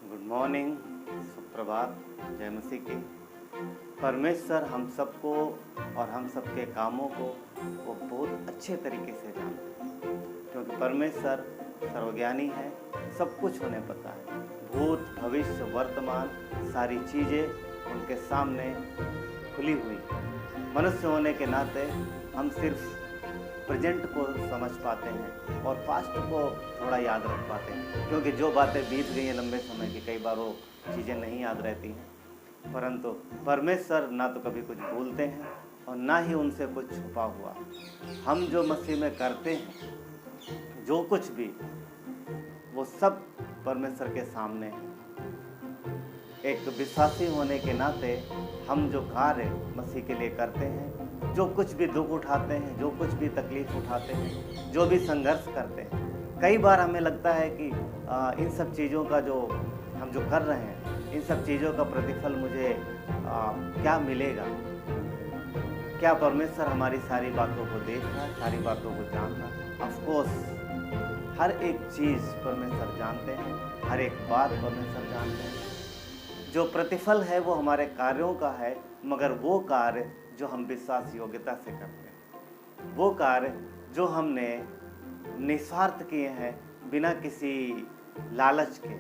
Good morning, सुप्रभात, जय मसीह की। परमेश्वर हम सबको और हम सबके कामों को वो बहुत अच्छे तरीके से जानते हैं, क्योंकि परमेश्वर सर्वज्ञानी है, सब कुछ उन्हें पता है। भूत, भविष्य, वर्तमान सारी चीज़ें उनके सामने खुली हुई हैं। मनुष्य होने के नाते हम सिर्फ प्रेजेंट को समझ पाते हैं और पास्ट को थोड़ा याद रख पाते हैं, क्योंकि जो बातें बीत गई हैं लंबे समय की, कई बार वो चीज़ें नहीं याद रहती हैं। परंतु परमेश्वर ना तो कभी कुछ भूलते हैं और ना ही उनसे कुछ छुपा हुआ। हम जो मसीह में करते हैं, जो कुछ भी, वो सब परमेश्वर के सामने है। एक विश्वासी होने के नाते हम जो कार्य मसीह के लिए करते हैं, जो कुछ भी दुख उठाते हैं, जो कुछ भी तकलीफ उठाते हैं, जो भी संघर्ष करते हैं, कई बार हमें लगता है कि इन सब चीज़ों का जो हम जो कर रहे हैं, इन सब चीज़ों का प्रतिफल मुझे क्या मिलेगा? क्या परमेश्वर हमारी सारी बातों को देख रहा है, सारी बातों को जान रहा है? ऑफ कोर्स हर एक चीज़ परमेश्वर जानते हैं, हर एक बात परमेश्वर जानते हैं। जो प्रतिफल है वो हमारे कार्यों का है, मगर वो कार्य जो हम विश्वास योग्यता से करते हैं, वो कार्य जो हमने निस्वार्थ किए हैं, बिना किसी लालच के।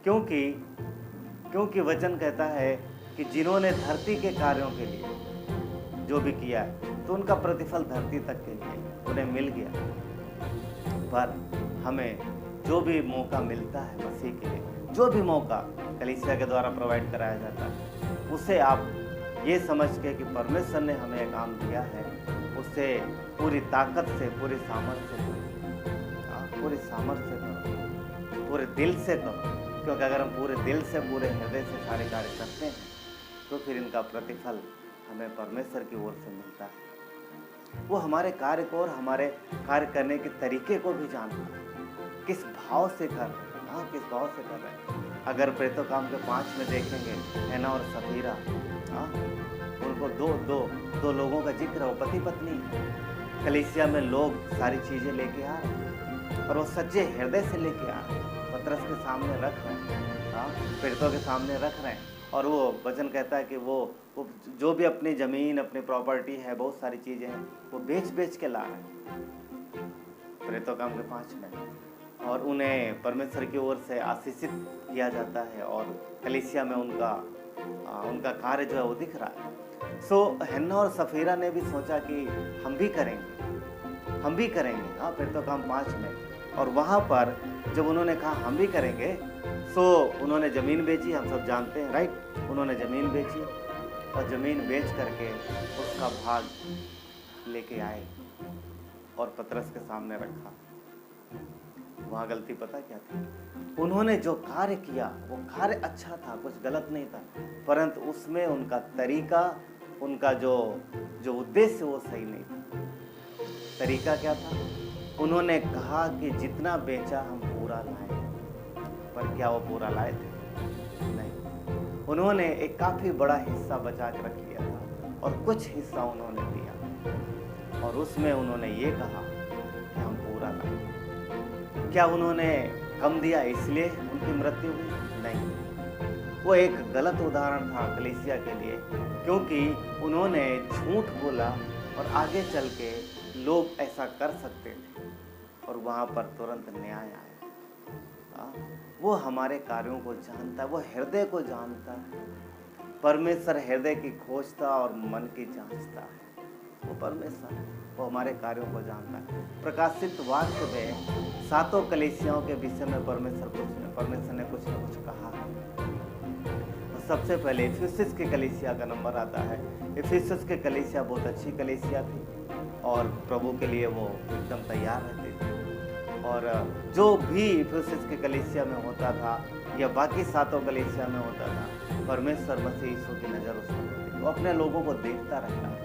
क्योंकि वचन कहता है कि जिन्होंने धरती के कार्यों के लिए जो भी किया है, तो उनका प्रतिफल धरती तक के लिए उन्हें मिल गया। पर हमें जो भी मौका मिलता है मसीह के लिए, जो भी मौका कलीसिया के द्वारा प्रोवाइड कराया जाता है, उसे आप ये समझ के कि परमेश्वर ने हमें एक काम दिया है, उसे पूरी ताकत से, पूरी सामर्थ्य से करो, पूरे दिल से करो। क्योंकि अगर हम पूरे दिल से, पूरे हृदय से सारे कार्य करते हैं, तो फिर इनका प्रतिफल हमें परमेश्वर की ओर से मिलता है। वो हमारे कार्य को और हमारे कार्य करने के तरीके को भी जानता है, किस भाव से कर रहे हैं, किस भाव से कर रहे हैं। अगर प्रेतो काम के 5 में देखेंगे, हैना और सफीरा, उनको दो लोगों का जिक्र हो, पति पत्नी। कलीसिया में लोग सारी चीज़ें लेके आ रहे हैं और वो सच्चे हृदय से लेके आ रहे हैं, पतरस के सामने रख रहे हैं, प्रेतों के सामने रख रहे हैं। और वो वचन कहता है कि वो जो भी अपनी ज़मीन, अपनी प्रॉपर्टी है, बहुत सारी चीज़ें हैं, वो बेच के ला रहे हैं प्रेतों काम के 5 में, और उन्हें परमेश्वर की ओर से आशीषित किया जाता है और कलीसिया में उनका कार्य जो है वो दिख रहा है। सो हैना और सफीरा ने भी सोचा कि हम भी करेंगे प्रेतों काम 5 में। और वहाँ पर जब उन्होंने कहा हम भी करेंगे, सो उन्होंने ज़मीन बेची, हम सब जानते हैं, राइट। उन्होंने ज़मीन बेची और ज़मीन बेच करके उसका भाग लेके आए और पतरस के सामने रखा। वहाँ गलती पता क्या थी? उन्होंने जो कार्य किया वो कार्य अच्छा था, कुछ गलत नहीं था, परंतु उसमें उनका तरीका, उनका जो उद्देश्य वो सही नहीं था। तरीका क्या था? उन्होंने कहा कि जितना बेचा हम पूरा लाए, पर क्या वो पूरा लाए थे? नहीं। उन्होंने एक काफ़ी बड़ा हिस्सा बचा के रख लिया था और कुछ हिस्सा उन्होंने दिया, और उसमें उन्होंने ये कहा कि हम पूरा लाए। क्या उन्होंने कम दिया इसलिए उनकी मृत्यु हुई? नहीं। वो एक गलत उदाहरण था कलीसिया के लिए, क्योंकि उन्होंने झूठ बोला और आगे चल के लोग ऐसा कर सकते थे और वहाँ पर तुरंत न्याय आया। वो हमारे कार्यों को जानता है, वो हृदय को जानता है। परमेश्वर हृदय की खोजता और मन की जांचता है। वो परमेश्वर है, वो हमारे कार्यों को जानता है। प्रकाशित वाक्य में 7 कलीसियाओं के विषय में परमेश्वर ने कुछ न कुछ कहा है। सबसे पहले इफिसुस की कलीसिया का नंबर आता है। इफिसुस की कलीसिया बहुत अच्छी कलीसिया थी और प्रभु के लिए वो एकदम तैयार रहते थे, और जो भी इफिसुस की कलीसिया में होता था या बाकी 7 कलीसिया में होता था, परमेश्वर मसीह यीशु की नज़र उस पर होती थी, वो अपने लोगों को देखता रहता है।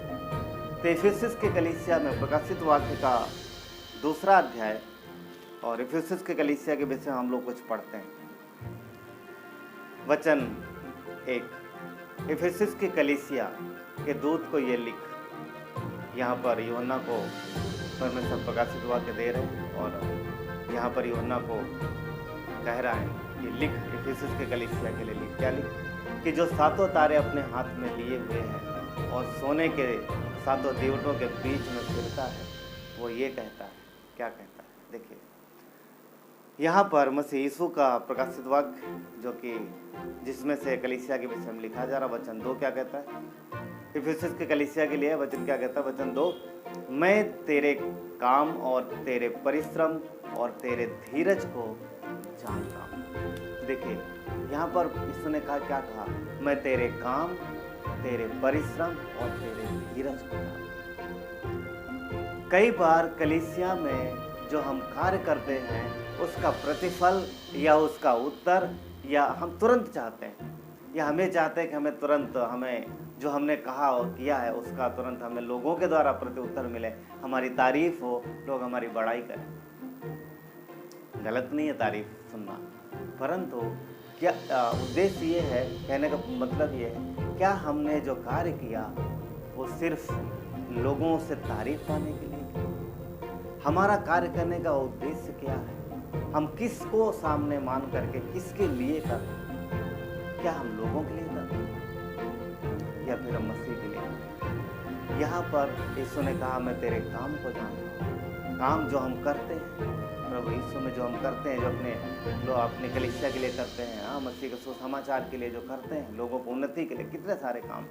तो इफिसुस की कलीसिया में प्रकाशित वाक्य का 2 अध्याय और इफिसुस की कलीसिया के विषय हम लोग कुछ पढ़ते हैं। वचन 1, इफिसुस की कलीसिया के दूत को ये लिख। यहाँ पर यूहन्ना को परमेश्वर प्रकाशित वाक्य दे रहे हैं और यहाँ पर यूहन्ना को कह रहा है ये लिख, इफिसुस के कलीसिया के लिए लिख, क्या लिख, कि जो सातों तारे अपने हाथ में लिए हुए हैं और सोने के सातों दीवटों के बीच में फिरता है, वो ये कहता है, क्या कहता है, देखिए यहाँ पर मसीह यीशु का प्रकाशित वाक्य जो कि जिसमें से कलीसिया के विषय में लिखा जा रहा, वचन 2 क्या कहता है, इफिसुस के कलीसिया के लिए वचन क्या कहता है, वचन 2, मैं तेरे काम और तेरे परिश्रम और तेरे धीरज को जानता हूँ। देखिए यहाँ पर यीशु ने कहा, क्या कहा, मैं तेरे काम, तेरे परिश्रम और तेरे धीरज को जानता हूँ। कई बार कलीसिया में जो हम कार्य करते हैं उसका प्रतिफल या उसका उत्तर या हम तुरंत चाहते हैं, या हमें चाहते हैं कि हमें तुरंत, हमें जो हमने कहा और किया है उसका तुरंत हमें लोगों के द्वारा प्रत्युत्तर मिले, हमारी तारीफ हो, लोग हमारी बड़ाई करें। गलत नहीं है तारीफ सुनना, परंतु क्या उद्देश्य ये है, कहने का मतलब ये है, क्या हमने जो कार्य किया वो सिर्फ लोगों से तारीफ पाने के लिए किया? हमारा कार्य करने का उद्देश्य क्या है? हम किसको सामने मान करके, किसके लिए कर रहे हैं? क्या हम लोगों के लिए कर रहे हैं या फिर हम मसीह के लिए कर रहे हैं? यहाँ पर यीशु ने कहा, मैं तेरे काम को जानता हूँ। काम जो हम करते हैं प्रभु यीशु में, जो हम करते हैं, जो अपने कलीसिया के लिए करते हैं, हाँ, मसीह के सुसमाचार के लिए जो करते हैं, लोगों को उन्नति के लिए, कितने सारे काम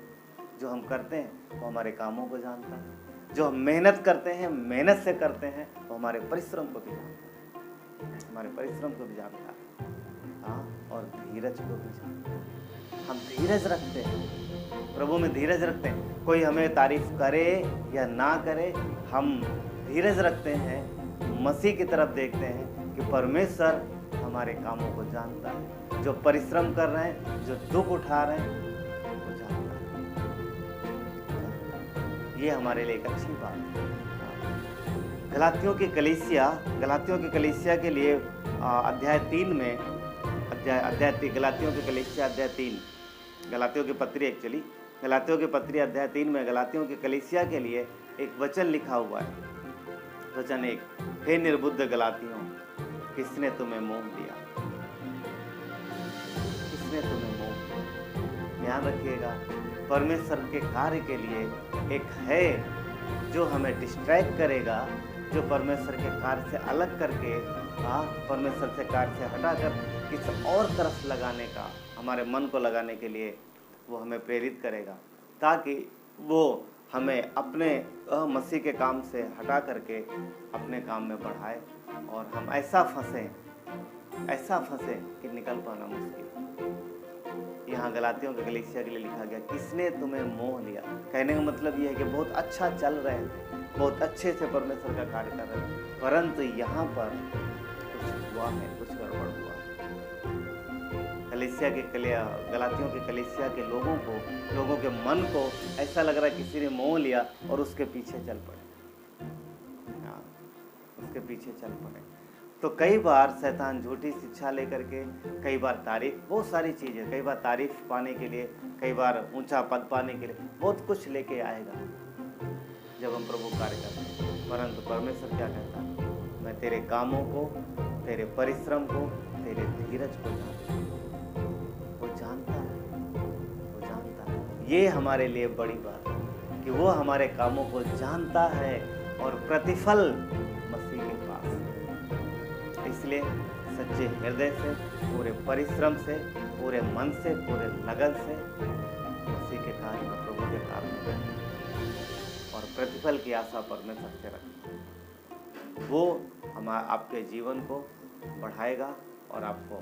जो हम करते हैं वो हमारे कामों को जानता है। जो हम मेहनत करते हैं, मेहनत से करते हैं, वो हमारे परिश्रम को भी जानता है, हमारे परिश्रम को भी जानता है, हाँ, और धीरज को भी जानता है। हम धीरज रखते हैं, प्रभु में धीरज रखते हैं। कोई हमें तारीफ करे या ना करे, हम धीरज रखते हैं, मसीह की तरफ देखते हैं कि परमेश्वर हमारे कामों को जानता है। जो परिश्रम कर रहे हैं, जो दुख उठा रहे हैं, वो जानता है। ये हमारे लिए एक अच्छी बात है। गलातियों की कलीसिया के लिए अध्याय 3 में, गलातियों की कलीसिया अध्याय 3, गलातियों की पत्री एक्चुअली, गलातियों की पत्री अध्याय 3 में गलातियों की कलीसिया के लिए एक वचन लिखा हुआ है। वचन 1, हे निर्बुद्ध गलातियों, किसने तुम्हें मोह दिया? किसने तुम्हें मोह दिया? ध्यान रखिएगा, परमेश्वर के कार्य के लिए एक है जो हमें डिस्ट्रैक्ट करेगा, जो परमेश्वर के कार्य से अलग करके, परमेश्वर से कार्य से हटाकर किसी और तरफ लगाने का, हमारे मन को लगाने के लिए वो हमें प्रेरित करेगा, ताकि वो हमें अपने मसीह के काम से हटा करके अपने काम में बढ़ाए और हम ऐसा फंसे कि निकल पाना मुश्किल। यहाँ गलातियों के कलीसिया के लिए लिखा गया, किसने तुम्हें मोह लिया? कहने का मतलब यह है कि बहुत अच्छा चल रहे थे, बहुत अच्छे से परमेश्वर का कार्य कर रहे थे, परंतु यहाँ पर कुछ हुआ है, कुछ गड़बड़ हुआ है। गलातियों के कलीसिया के लोगों के मन को ऐसा लग रहा है किसी ने मोह लिया और उसके पीछे चल पड़े, उसके पीछे चल पड़े। तो कई बार शैतान झूठी शिक्षा लेकर के, कई बार तारीफ, बहुत सारी चीज़ें, कई बार तारीफ पाने के लिए, कई बार ऊंचा पद पाने के लिए बहुत कुछ लेके आएगा जब हम प्रभु कार्य करते हैं। परंतु परमेश्वर क्या कहता है? मैं तेरे कामों को, तेरे परिश्रम को, तेरे धीरज को जानता हूँ। वो जानता है। ये हमारे लिए बड़ी बात है कि वो हमारे कामों को जानता है और प्रतिफल मसीह के पास है। इसलिए सच्चे हृदय से, पूरे परिश्रम से, पूरे मन से, पूरे लगन से मसीह के कार्य में, प्रभु के कार्य में और प्रतिफल की आशा परमेश्वर से रखें। वो आपके जीवन को बढ़ाएगा और आपको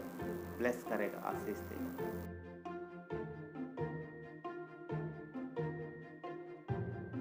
ब्लेस करेगा, आशीष देगा।